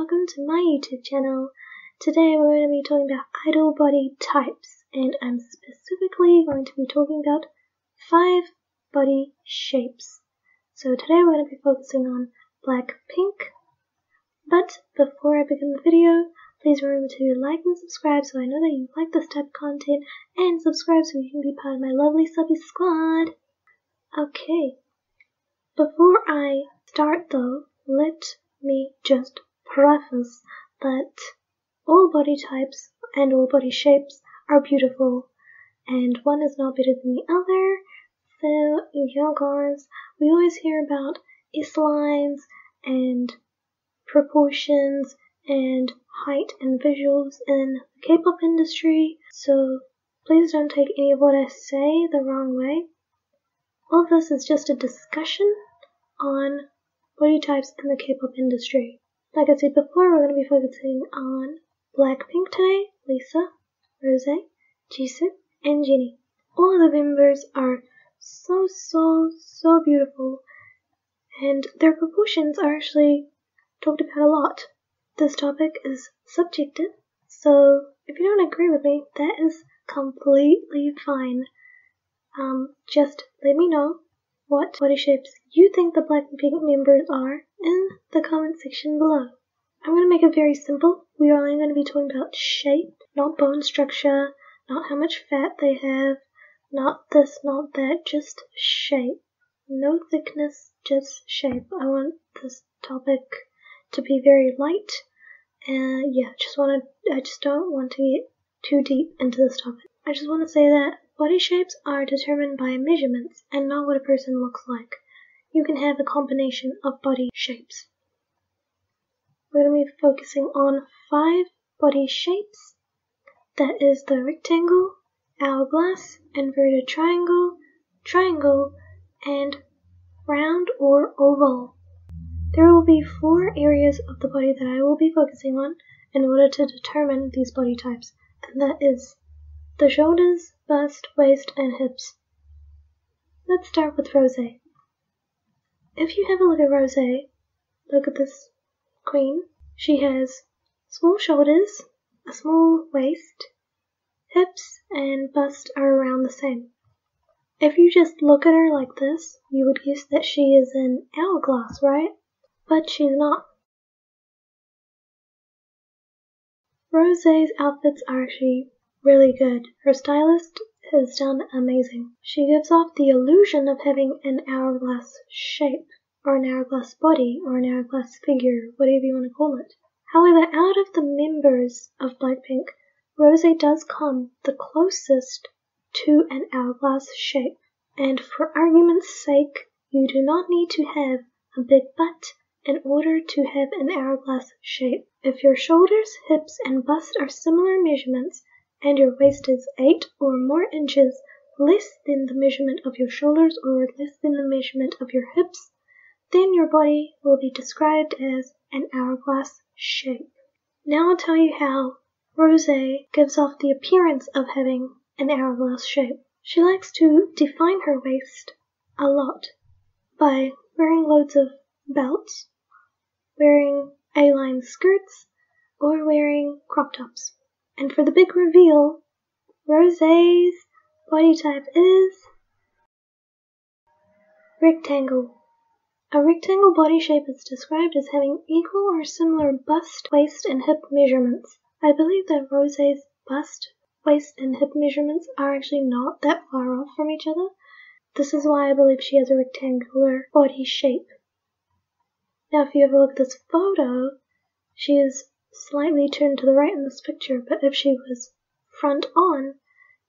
welcome to my YouTube channel. Today we're going to be talking about idol body types, and I'm specifically going to be talking about 5 body shapes. So today we're going to be focusing on Blackpink. But before I begin the video, please remember to like and subscribe so I know that you like this type of content, and subscribe so you can be part of my lovely subby squad. Okay, before I start though, let me just preface that all body types and all body shapes are beautiful, and one is not better than the other. So, yeah guys, we always hear about S-lines and proportions and height and visuals in the K-pop industry, so please don't take any of what I say the wrong way. All of this is just a discussion on body types in the K-pop industry. Like I said before, we're going to be focusing on Blackpink today, Lisa, Rose, Jisoo, and Jennie. All of the members are so beautiful, and their proportions are actually talked about a lot. This topic is subjective, so if you don't agree with me, that is completely fine. Just let me know what body shapes you think the Blackpink members are in the comment section below. I'm going to make it very simple. We are only going to be talking about shape, not bone structure, not how much fat they have, not this, not that, just shape. No thickness, just shape. I want this topic to be very light, and yeah, I just don't want to get too deep into this topic. I just want to say that body shapes are determined by measurements and not what a person looks like. You can have a combination of body shapes. We're going to be focusing on 5 body shapes. That is the rectangle, hourglass, inverted triangle, triangle, and round or oval. There will be 4 areas of the body that I will be focusing on in order to determine these body types, and that is the shoulders, bust, waist, and hips. Let's start with Rose. If you have a look at Rose, look at this queen. She has small shoulders, a small waist, hips and bust are around the same. If you just look at her like this, you would guess that she is an hourglass, right? But she's not. Rose's outfits are actually really good. Her stylist has done amazing. She gives off the illusion of having an hourglass shape, or an hourglass body, or an hourglass figure, whatever you want to call it. However, out of the members of Blackpink, Rose does come the closest to an hourglass shape. And for argument's sake, you do not need to have a big butt in order to have an hourglass shape. If your shoulders, hips, and bust are similar measurements, and your waist is 8 or more inches less than the measurement of your shoulders or less than the measurement of your hips, then your body will be described as an hourglass shape. Now I'll tell you how Rose gives off the appearance of having an hourglass shape. She likes to define her waist a lot by wearing loads of belts, wearing A-line skirts, or wearing crop tops. And for the big reveal, Rose's body type is rectangle. A rectangle body shape is described as having equal or similar bust, waist, and hip measurements. I believe that Rose's bust, waist, and hip measurements are actually not that far off from each other. This is why I believe she has a rectangular body shape. Now if you have a look at this photo, she is slightly turned to the right in this picture, but if she was front on,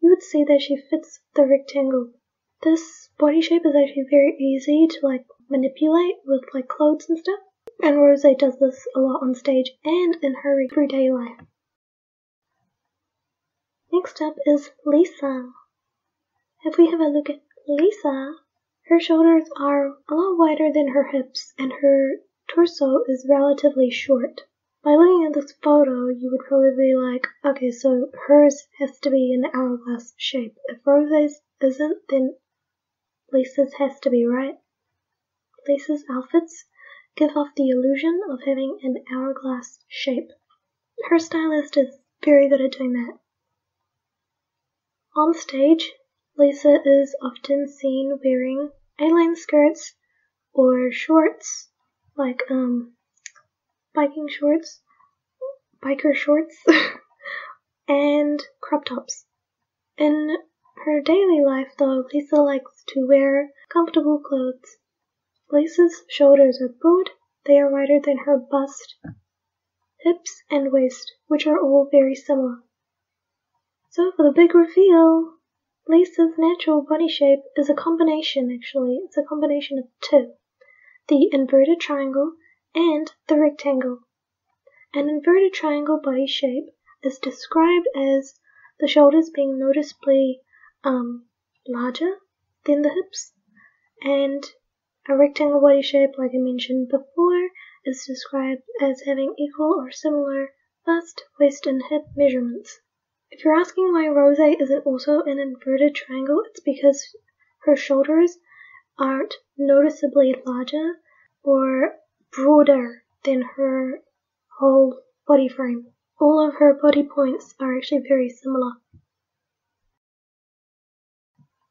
you would see that she fits the rectangle. This body shape is actually very easy to manipulate with clothes and stuff, and Rose does this a lot on stage and in her everyday life. Next up is Lisa. If we have a look at Lisa, her shoulders are a lot wider than her hips, and her torso is relatively short. By looking at this photo, you would probably be like, okay, so hers has to be an hourglass shape. If Rose's isn't, then Lisa's has to be, right? Lisa's outfits give off the illusion of having an hourglass shape. Her stylist is very good at doing that. On stage, Lisa is often seen wearing A-line skirts or shorts, like biker shorts, and crop tops. In her daily life, though, Lisa likes to wear comfortable clothes. Lisa's shoulders are broad, they are wider than her bust, hips, and waist, which are all very similar. So for the big reveal, Lisa's natural body shape is a combination, it's a combination of two, the inverted triangle and the rectangle. An inverted triangle body shape is described as the shoulders being noticeably larger than the hips, and a rectangle body shape, like I mentioned before, is described as having equal or similar bust, waist, and hip measurements. If you're asking why Rose isn't also an inverted triangle, it's because her shoulders aren't noticeably larger or broader than her whole body frame. All of her body points are actually very similar.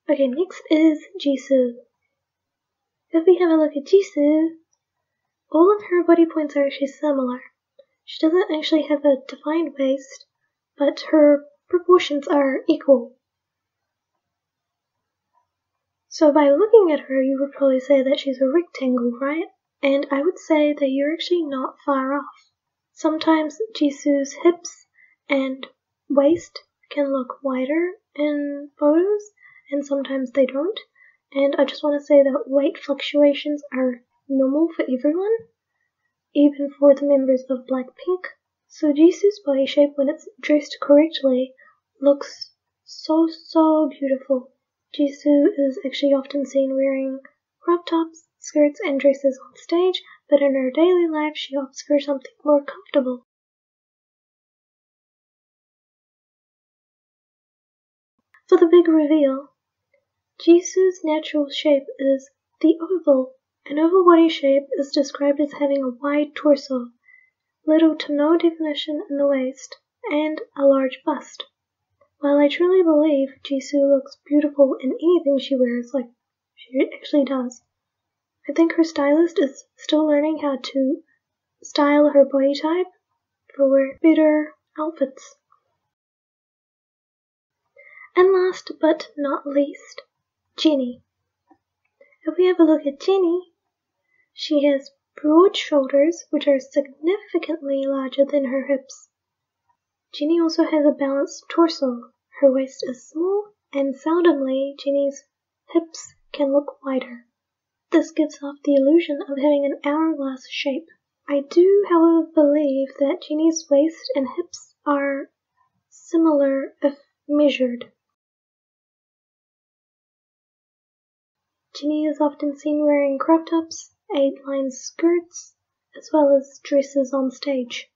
Okay, next is Jisoo. If we have a look at Jisoo, all of her body points are actually similar. She doesn't actually have a defined waist, but her proportions are equal. So by looking at her, you would probably say that she's a rectangle, right? And I would say that you're actually not far off. Sometimes Jisoo's hips and waist can look wider in photos, and sometimes they don't. And I just want to say that weight fluctuations are normal for everyone, even for the members of Blackpink. So Jisoo's body shape, when it's dressed correctly, looks so beautiful. Jisoo is actually often seen wearing crop tops, skirts, and dresses on stage, but in her daily life she opts for something more comfortable. For the big reveal, Jisoo's natural shape is the oval. An oval body shape is described as having a wide torso, little to no definition in the waist, and a large bust. While I truly believe Jisoo looks beautiful in anything she wears, like she actually does, I think her stylist is still learning how to style her body type for better outfits. And last but not least, Jennie. If we have a look at Jennie, she has broad shoulders which are significantly larger than her hips. Jennie also has a balanced torso. Her waist is small, and seldomly Jennie's hips can look wider. This gives off the illusion of having an hourglass shape. I do, however, believe that Jennie's waist and hips are similar if measured. Jennie is often seen wearing crop tops, 8-line skirts, as well as dresses on stage.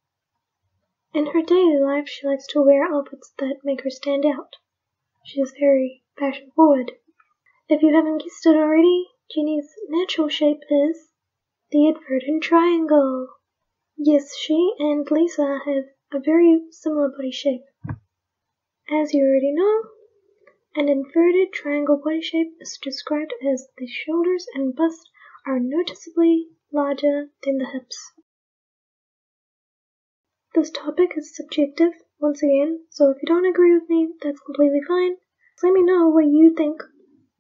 In her daily life, she likes to wear outfits that make her stand out. She is very fashion forward. If you haven't guessed it already, Jennie's natural shape is the inverted triangle. Yes, she and Lisa have a very similar body shape. As you already know, an inverted triangle body shape is described as the shoulders and bust are noticeably larger than the hips. This topic is subjective, once again, so if you don't agree with me, that's completely fine. Just let me know what you think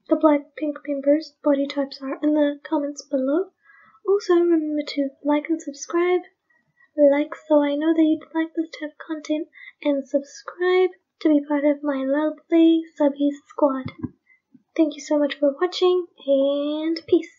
the Blackpink members' body types are in the comments below. Also, remember to like and subscribe. Like so I know that you'd like this type of content, and subscribe to be part of my lovely subbies squad. Thank you so much for watching, and peace.